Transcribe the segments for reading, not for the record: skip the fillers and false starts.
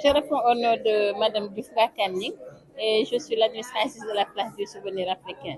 Je réponds au nom de Madame Dufra Kani et je suis l'administratrice de la place du souvenir africain.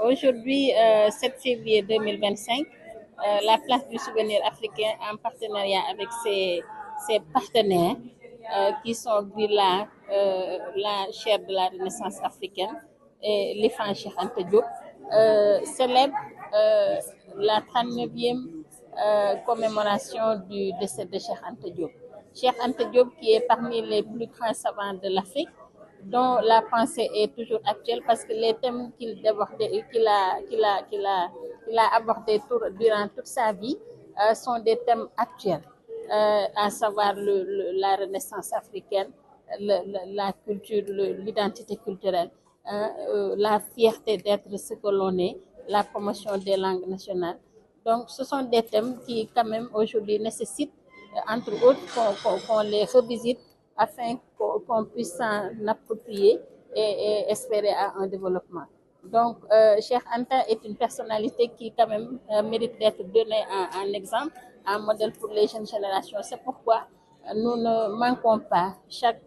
Aujourd'hui, 7 février 2025, la place du souvenir africain en partenariat avec ses partenaires qui sont Grilla, la chaire de la Renaissance africaine et l'IFAN Cheikh Anta Diop, célèbre la 39e commémoration du décès de Cheikh Anta Diop. Cheikh Anta Diop qui est parmi les plus grands savants de l'Afrique, dont la pensée est toujours actuelle parce que les thèmes qu'il a abordés durant toute sa vie sont des thèmes actuels, à savoir la Renaissance africaine, la culture, l'identité culturelle, la fierté d'être ce que l'on est, la promotion des langues nationales. Donc ce sont des thèmes qui quand même aujourd'hui nécessitent, entre autres, qu'on les revisite afin qu'on puisse s'en approprier et espérer à un développement. Donc, Cheikh Anta est une personnalité qui quand même mérite d'être donnée en exemple, en modèle pour les jeunes générations. C'est pourquoi nous ne manquons pas chaque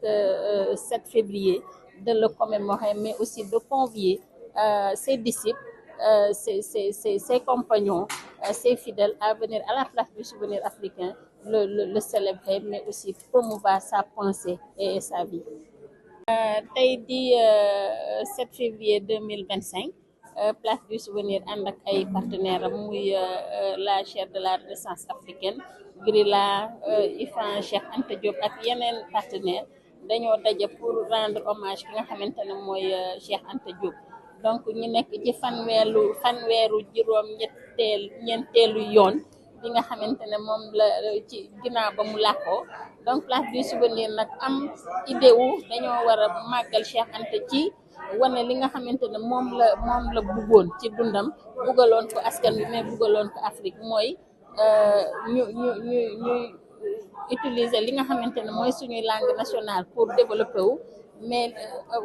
7 février de le commémorer, mais aussi de convier ses disciples, ses compagnons, ses fidèles à venir à la place du souvenir africain, le célébrer, mais aussi promouvoir sa pensée et sa vie. Tey di 7 février 2025, place du souvenir ànd ak ay partenaires am muy la chaire de la Renaissance africaine, Grilla, IFAN Cheikh Anta Diop ak yeneen partenaires dañoo daje pour rendre hommage ki nga xamante ne mooy Cheikh Anta Diop. Donc ñu nekk ci fanweeru juróom ñeenteelu yoon bi nga xamante ne moom la ci ginnaaw ba mu làkkoo. Donc place du souvenir nag am idée wu dañoo war a màggal Cheikh Anta ci wane li nga xamante ne moom la bëggoon ci dundam, bëggaloon ko askan wi mais bëggaloon ko Afrique, mooy ñuy utiliser li nga xamante ne mooy suñuy langue nationale pour développer wu, mais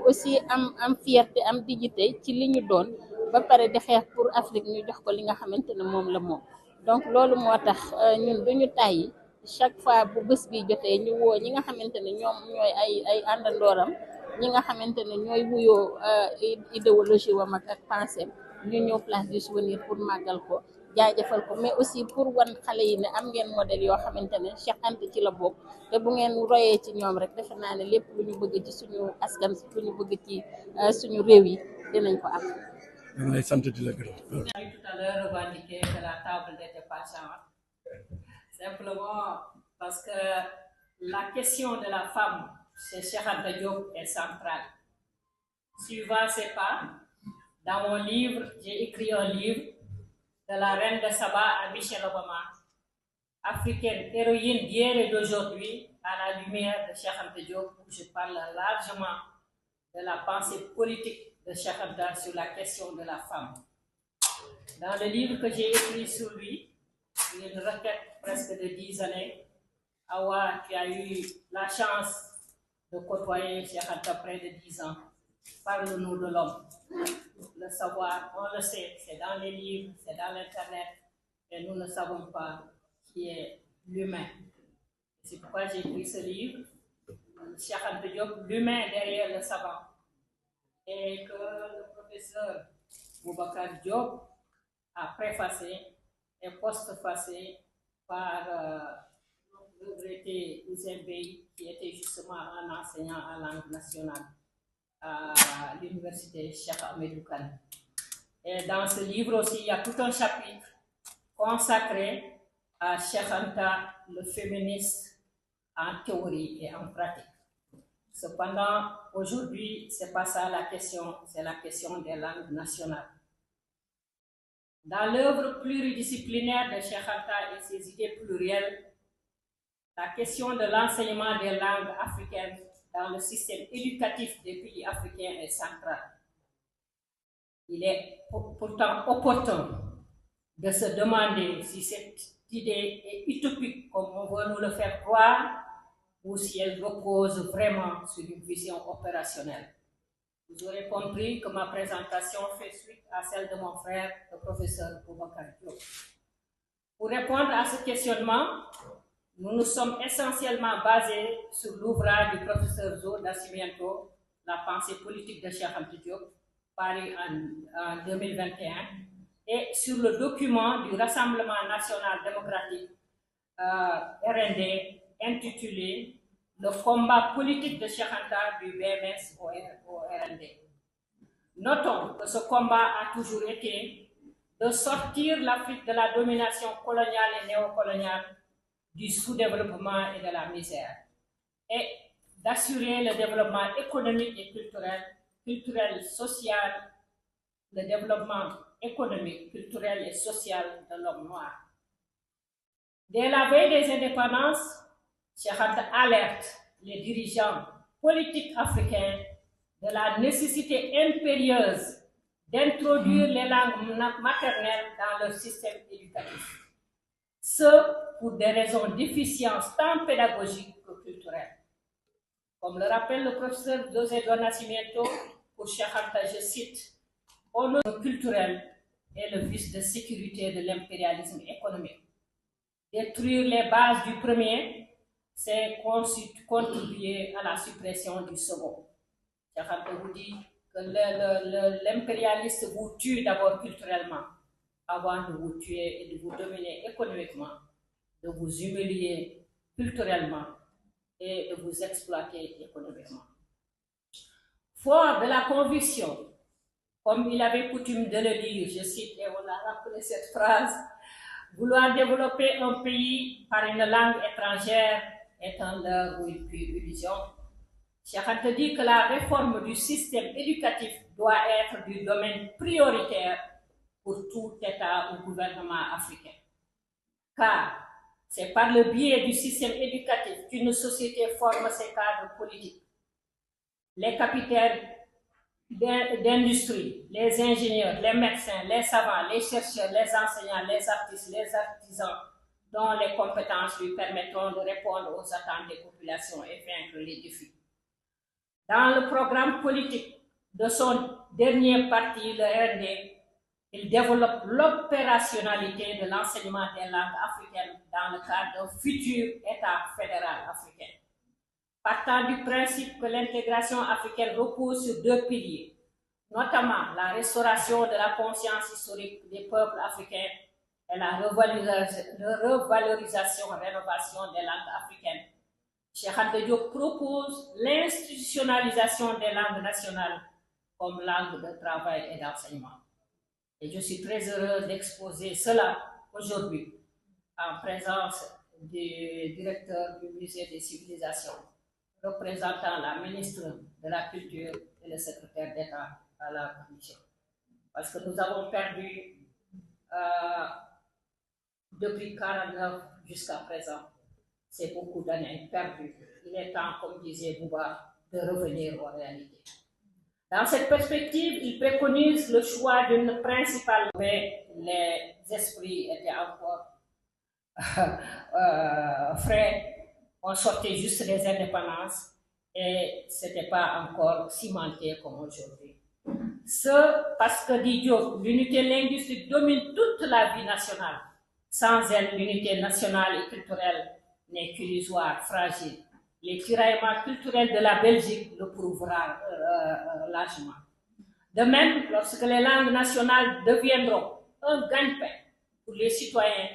aussi am fierté, am dignité ci li ñu doon, ba pare di xeex pour Afrique ñu jox ko li nga xamante ne moom la moom. Donc loolu moo tax ñun duñu tàyyi chaque fois bu bés bi jotee ñu woo ñi nga xamante ne ñoom ñooy ay àndandooram, ñi nga xamante ne ñooy wuyoo idéologie wam ak pensée, ñu ñëw place du souvenir pour màggal ko, jaajëfal ko, mais aussi pour wan xale yi ne am ngeen modèle yoo xamante ne Cheikh Anta ci la bokk, te bu ngeen royee ci ñoom rek defe naa ne lépp lu ñu bëgg ci suñu askan, lu ñu bëgg ci suñu réew yi dinañ ko am. ñu lay sant di la gërëm. Tout à l'heure revendiqué que la table n'était pas charmante, simplement parce que la question de la femme chez Cheikh Anta Diop est centrale. Suivant ses pas, dans mon livre, j'ai écrit un livre de la reine de Saba à Michelle Obama, africaine, héroïne d'hier et d'aujourd'hui, à la lumière de Cheikh Anta Diop, où je parle largement de la pensée politique de Cheikh Anta sur la question de la femme. Dans le livre que j'ai écrit sur lui, une requête presque de 10 années, Awa, tu as eu la chance de côtoyer Cheikh Anta près de 10 ans. Parle-nous de l'homme. Le savoir, on le sait, c'est dans les livres, c'est dans l'internet, et nous ne savons pas qui est l'humain. C'est pourquoi j'ai écrit ce livre, Cheikh Anta Diop, l'humain derrière le savant. Et que le professeur Boubacar Diop a préfacé et postfacé par le regretté Ousseyn Bey, qui était justement un enseignant en langue nationale à l'université Cheikh Ahmadou Kane. Et dans ce livre aussi, il y a tout un chapitre consacré à Cheikh Anta, le féministe en théorie et en pratique. Cependant, aujourd'hui, c'est pas ça la question, c'est la question des langues nationales. Dans l'œuvre pluridisciplinaire de Cheikh Anta et ses idées plurielles, la question de l'enseignement des langues africaines dans le système éducatif des pays africains est centrale. Il est pourtant opportun de se demander si cette idée est utopique, comme on veut nous le faire croire, ou si elle repose vraiment sur une vision opérationnelle. Vous aurez compris que ma présentation fait suite à celle de mon frère, le professeur Boubacar Diop. Pour répondre à ce questionnement, nous nous sommes essentiellement basés sur l'ouvrage du professeur Zo Nascimento, La pensée politique de Cheikh Anta Diop, paru en 2021, et sur le document du Rassemblement national démocratique RND intitulé Le combat politique de Cheikh Anta du BMS au RND. Notons que ce combat a toujours été de sortir l'Afrique de la domination coloniale et néocoloniale, du sous-développement et de la misère, et d'assurer le développement économique et culturel, social, le développement économique, culturel et social de l'homme noir. Dès la veille des indépendances, Cheikh Anta alerte les dirigeants politiques africains de la nécessité impérieuse d'introduire les langues maternelles dans leur système éducatif. Ce, pour des raisons d'efficience tant pédagogique que culturelle. Comme le rappelle le professeur José do Nascimento, pour Cheikh Anta, je cite, « Au nom culturel est le vice de sécurité de l'impérialisme économique. Détruire les bases du premier, c'est contribuer à la suppression du second. » Cheikh Anta vous dit que l'impérialiste vous tue d'abord culturellement, avant de vous tuer et de vous dominer économiquement, de vous humilier culturellement et de vous exploiter économiquement. Fort de la conviction, comme il avait coutume de le dire, je cite, et on a rappelé cette phrase, vouloir développer un pays par une langue étrangère est un leurre ou une pure illusion. Cheikh Anta dit que la réforme du système éducatif doit être du domaine prioritaire pour tout État ou gouvernement africain. Car c'est par le biais du système éducatif qu'une société forme ses cadres politiques. Les capitaines d'industrie, les ingénieurs, les médecins, les savants, les chercheurs, les enseignants, les artistes, les artisans, dont les compétences lui permettront de répondre aux attentes des populations et vaincre les défis. Dans le programme politique de son dernier parti, le RND, il développe l'opérationnalité de l'enseignement des langues africaines dans le cadre d'un futur État fédéral africain. Partant du principe que l'intégration africaine repose sur deux piliers, notamment la restauration de la conscience historique des peuples africains et la rénovation des langues africaines. Cheikh Anta Diop propose l'institutionnalisation des langues nationales comme langue de travail et d'enseignement. Et je suis très heureuse d'exposer cela aujourd'hui en présence du directeur du Musée des civilisations, représentant la ministre de la Culture et le secrétaire d'État à la Commission. Parce que nous avons perdu depuis 1949 jusqu'à présent. C'est beaucoup d'années perdues. Il est temps, comme disait Bouba, de revenir aux réalités. Dans cette perspective, il préconise le choix d'une principale, mais les esprits étaient encore frais. On sortait juste des indépendances et ce n'était pas encore cimenté comme aujourd'hui. Ce parce que, dit Diop, l'unité linguistique domine toute la vie nationale. Sans elle, l'unité nationale et culturelle n'est qu'illusoire, fragile. Les tiraillements culturels de la Belgique le prouvera largement. De même, lorsque les langues nationales deviendront un gagne-pain pour les citoyens,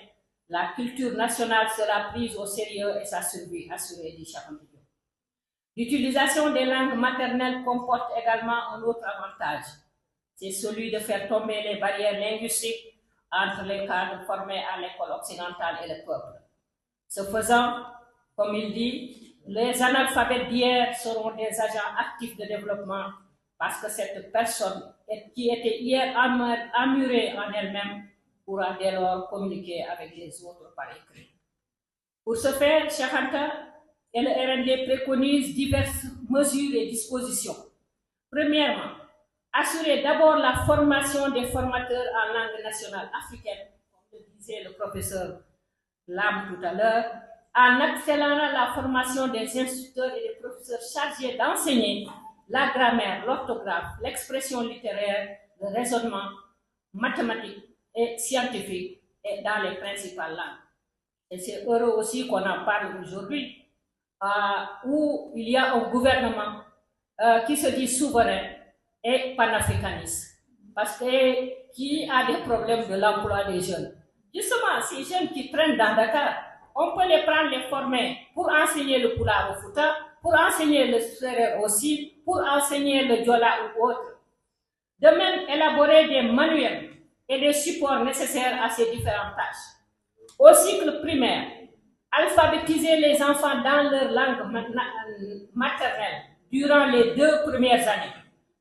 la culture nationale sera prise au sérieux et sa survie assurée, dit Cheikh Anta Diop. L'utilisation des langues maternelles comporte également un autre avantage. C'est celui de faire tomber les barrières linguistiques entre les cadres formés à l'école occidentale et le peuple. Ce faisant, comme il dit, les analphabètes d'hier seront des agents actifs de développement parce que cette personne qui était hier emmurée en elle-même pourra dès lors communiquer avec les autres par écrit. Pour ce faire, Cheikh Anta et le RND préconisent diverses mesures et dispositions. Premièrement, assurer d'abord la formation des formateurs en langue nationale africaine, comme le disait le professeur Lam tout à l'heure, en accélérant la formation des instructeurs et des professeurs chargés d'enseigner la grammaire, l'orthographe, l'expression littéraire, le raisonnement mathématique et scientifique et dans les principales langues. et c'est heureux aussi qu'on en parle aujourd'hui, où il y a un gouvernement qui se dit souverain et panafricaniste, parce que qui a des problèmes de l'emploi des jeunes. Justement, ces jeunes qui traînent dans Dakar, on peut les prendre, les former pour enseigner le Pulaar au Fouta, pour enseigner le Serer aussi, pour enseigner le Diola ou autre. De même, élaborer des manuels et des supports nécessaires à ces différentes tâches. Au cycle primaire, alphabétiser les enfants dans leur langue maternelle durant les 2 premières années,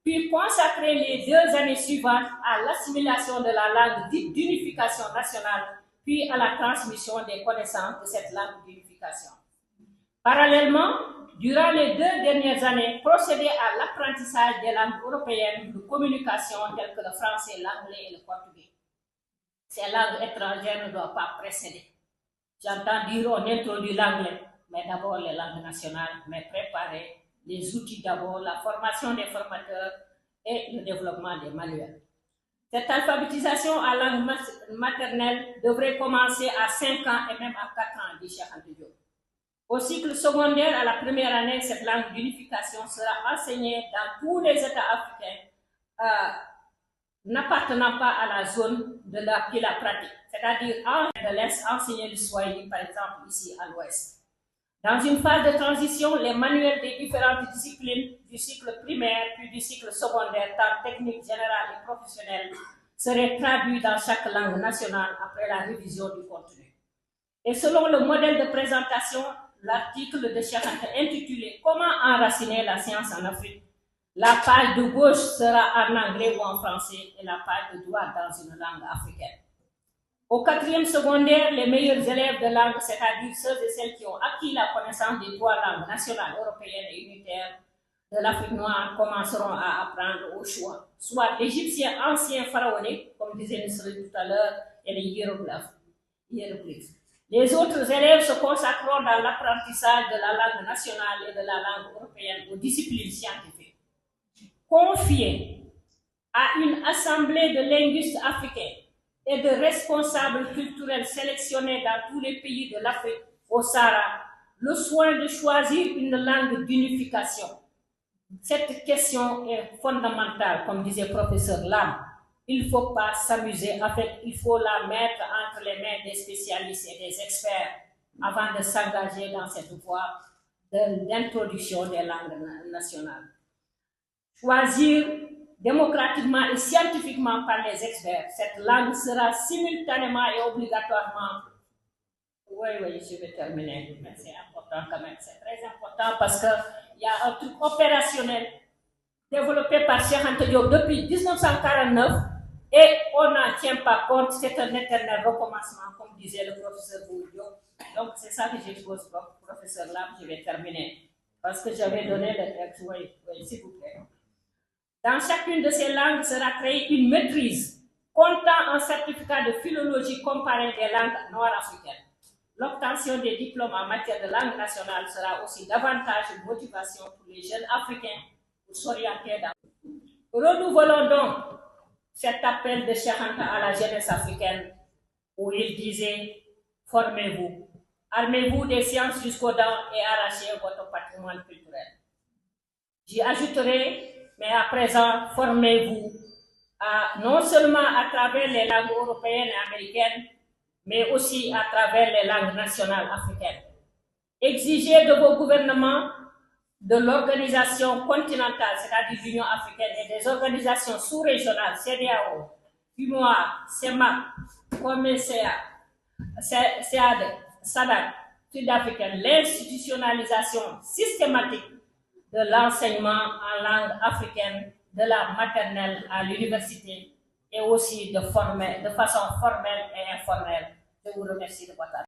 puis consacrer les 2 années suivantes à l'assimilation de la langue dite d'unification nationale, puis à la transmission des connaissances de cette langue d'unification. Parallèlement, durant les 2 dernières années, procéder à l'apprentissage des langues européennes de communication telles que le français, l'anglais et le portugais. Ces langues étrangères ne doivent pas précéder. J'entends dire on introduit l'anglais, mais d'abord les langues nationales, mais préparer les outils d'abord, la formation des formateurs et le développement des manuels. Cette alphabétisation à langue maternelle devrait commencer à 5 ans et même à 4 ans, dit Cheikh Anta Diop. Au cycle secondaire, à la première année, cette langue d'unification sera enseignée dans tous les États africains n'appartenant pas à la zone de qui la pratique, c'est-à-dire en de l'Est, enseigner le Swahili, par exemple, ici à l'Ouest. Dans une phase de transition, les manuels des différentes disciplines du cycle primaire puis du cycle secondaire, tant technique, générale et professionnelle, seraient traduits dans chaque langue nationale après la révision du contenu. Et selon le modèle de présentation, l'article de Cheikh Anta intitulé « Comment enraciner la science en Afrique ?» La page de gauche sera en anglais ou en français et la page de droite dans une langue africaine. Au 4e secondaire, les meilleurs élèves de langue, c'est-à-dire ceux et celles qui ont acquis la connaissance des 3 langues nationales, européennes et unitaires de l'Afrique noire, commenceront à apprendre au choix, soit l'égyptien ancien pharaonique, comme disait Nisri tout à l'heure, et les hiéroglyphes. Les autres élèves se consacreront dans l'apprentissage de la langue nationale et de la langue européenne aux disciplines scientifiques. Confier à une assemblée de linguistes africains et de responsables culturels sélectionnés dans tous les pays de l'Afrique au Sahara le soin de choisir une langue d'unification. Cette question est fondamentale, comme disait le professeur Lam. Il ne faut pas s'amuser avec, il faut la mettre entre les mains des spécialistes et des experts avant de s'engager dans cette voie d'introduction des langues nationales. Choisir démocratiquement et scientifiquement par les experts, cette langue sera simultanément et obligatoirement... Oui, je vais terminer, mais c'est important quand même, c'est très important parce qu'il y a un truc opérationnel développé par Cheikh Anta Diop depuis 1949 et on n'en tient pas compte, c'est un éternel recommencement, comme disait le professeur Bourdieu. Donc c'est ça que j'expose, professeur Lam, je vais terminer, parce que j'avais donné le texte, oui, s'il vous plaît. Dans chacune de ces langues sera créée une maîtrise, comptant un certificat de philologie comparée des langues nord-africaines. L'obtention des diplômes en matière de langue nationale sera aussi davantage une motivation pour les jeunes africains pour s'orienter dans. Renouvelons donc cet appel de Cheikh Anta à la jeunesse africaine où il disait « Formez-vous, armez-vous des sciences jusqu'aux dents et arrachez votre patrimoine culturel ». J'y ajouterai, mais à présent, formez-vous non seulement à travers les langues européennes et américaines, mais aussi à travers les langues nationales africaines. Exigez de vos gouvernements, de l'organisation continentale, c'est-à-dire l'Union africaine, et des organisations sous-régionales, CEDEAO, UMOA, CEMAC, COMESA, SEAD, SADC, sud-africaine, l'institutionnalisation systématique de l'enseignement en langue africaine, de la maternelle à l'université, et aussi de façon formelle et informelle. Je vous remercie de votre attention.